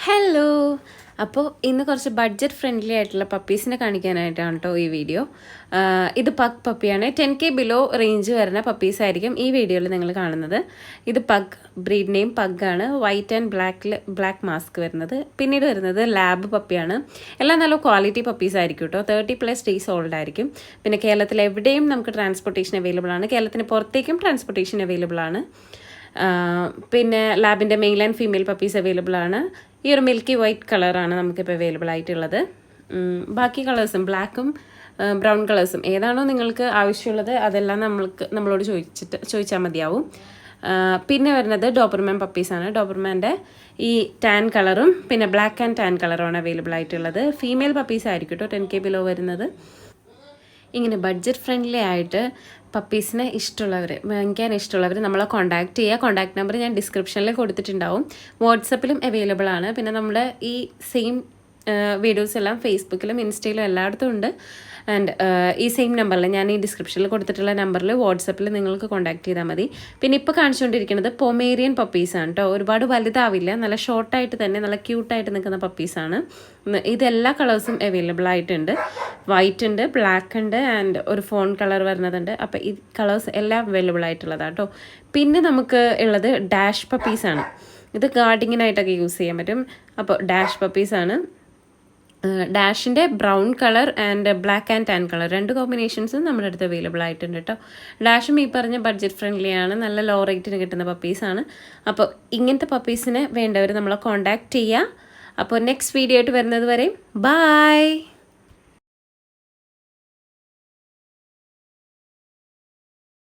Hello. അപ്പോൾ ഇന്ന് കുറച്ച് ബഡ്ജറ്റ് ഫ്രണ്ട്ലി ആയിട്ടുള്ള പപ്പീസിനെ കാണിക്കാനായിട്ടാണ് കേട്ടോ ഈ വീഡിയോ. ഇത് പഗ് പപ്പിയാണ്. 10K ബിലോ റേഞ്ച് വരുന്ന പപ്പീസ് ആയിരിക്കും ഈ വീഡിയോയിൽ നിങ്ങൾ കാണുന്നത്. ഇത് പഗ്, ബ്രീഡ് നെയിം പഗ്ഗാണ്. വൈറ്റ് ആൻഡ് ബ്ലാക്ക് മാസ്ക് വരുന്നത്. പിന്നീട് വരുന്നത് ലാബ് പപ്പിയാണ്. എല്ലാം നല്ല ക്വാളിറ്റി പപ്പീസ് ആയിരിക്കും കേട്ടോ. 30+ ഡേയ്സ് ഓൾഡ് ആയിരിക്കും. പിന്നെ കേരളത്തിൽ എവിടെയും നമുക്ക് ട്രാൻസ്പോർട്ടേഷൻ അവൈലബിൾ ആണ്. കേരളത്തിന് പുറത്തേക്കും ട്രാൻസ്പോർട്ടേഷൻ അവൈലബിൾ ആണ്. പിന്നെ ലാബിൻ്റെ male and female puppies available ആണ്. ഈ ഒരു മിൽക്കി വൈറ്റ് കളറാണ് നമുക്കിപ്പോൾ അവൈലബിൾ ആയിട്ടുള്ളത്. ബാക്കി കളേഴ്സും ബ്ലാക്കും ബ്രൗൺ കളേഴ്സും ഏതാണോ നിങ്ങൾക്ക് ആവശ്യമുള്ളത് അതെല്ലാം നമ്മളോട് ചോദിച്ചാൽ മതിയാവും. പിന്നെ വരുന്നത് ഡോബർമാൻ പപ്പീസാണ്. ഡോബർമാൻ്റെ ഈ ടാൻ കളറും പിന്നെ ബ്ലാക്ക് ആൻഡ് ടാൻ കളറുമാണ് അവൈലബിൾ ആയിട്ടുള്ളത്. ഫീമെയിൽ പപ്പീസ് ആയിരിക്കും കേട്ടോ 10K ബിലോ വരുന്നത്. ഇങ്ങനെ ബഡ്ജറ്റ് ഫ്രണ്ട്ലി ആയിട്ട് പപ്പീസിനെ വാങ്ങിക്കാൻ ഇഷ്ടമുള്ളവർ നമ്മളെ കോൺടാക്ട് ചെയ്യുക. കോൺടാക്ട് നമ്പർ ഞാൻ ഡിസ്ക്രിപ്ഷനിൽ കൊടുത്തിട്ടുണ്ടാവും. വാട്സപ്പിലും അവൈലബിൾ ആണ്. പിന്നെ നമ്മുടെ ഈ സെയിം വീഡിയോസ് എല്ലാം ഫേസ്ബുക്കിലും ഇൻസ്റ്റയിലും എല്ലായിടത്തും ഉണ്ട്. ആൻഡ് ഈ സെയിം നമ്പറിൽ ഞാൻ ഈ ഡിസ്ക്രിപ്ഷനിൽ കൊടുത്തിട്ടുള്ള നമ്പറിൽ വാട്സപ്പിൽ നിങ്ങൾക്ക് കോൺടാക്ട് ചെയ്താൽ മതി. പിന്നെ ഇപ്പോൾ കാണിച്ചുകൊണ്ടിരിക്കുന്നത് പൊമേറിയൻ പപ്പീസാണ് കേട്ടോ. ഒരുപാട് വലുതാവില്ല, നല്ല ഷോർട്ടായിട്ട് തന്നെ നല്ല ക്യൂട്ടായിട്ട് നിൽക്കുന്ന പപ്പീസാണ്. ഇതെല്ലാ കളേഴ്സും അവൈലബിൾ ആയിട്ടുണ്ട്. വൈറ്റ് ഉണ്ട്, ബ്ലാക്ക് ഉണ്ട് ആൻഡ് ഒരു ഫോൺ കളർ വരുന്നതുണ്ട്. അപ്പോൾ ഈ കളേഴ്സ് എല്ലാം അവൈലബിൾ ആയിട്ടുള്ളതാണ് കേട്ടോ. പിന്നെ നമുക്ക് ഉള്ളത് ഡാഷ് പപ്പീസാണ്. ഇത് ഗാർഡിങ്ങിനായിട്ടൊക്കെ യൂസ് ചെയ്യാൻ പറ്റും. അപ്പോൾ ഡാഷ് പപ്പീസാണ്. ഡാഷിൻ്റെ brown colour and black and tan colour 2 കോമ്പിനേഷൻസും നമ്മുടെ അടുത്ത് അവൈലബിൾ ആയിട്ടുണ്ട് കേട്ടോ. ഡാഷും ഈ പറഞ്ഞ ബഡ്ജറ്റ് ഫ്രണ്ട്ലി ആണ്, നല്ല ലോ റേറ്റിന് കിട്ടുന്ന പപ്പീസാണ്. അപ്പോൾ ഇങ്ങനത്തെ പപ്പീസിനെ വേണ്ടവർ നമ്മളെ കോൺടാക്ട് ചെയ്യുക. അപ്പോൾ നെക്സ്റ്റ് വീഡിയോ ആയിട്ട് വരുന്നത് വരെ ബൈ.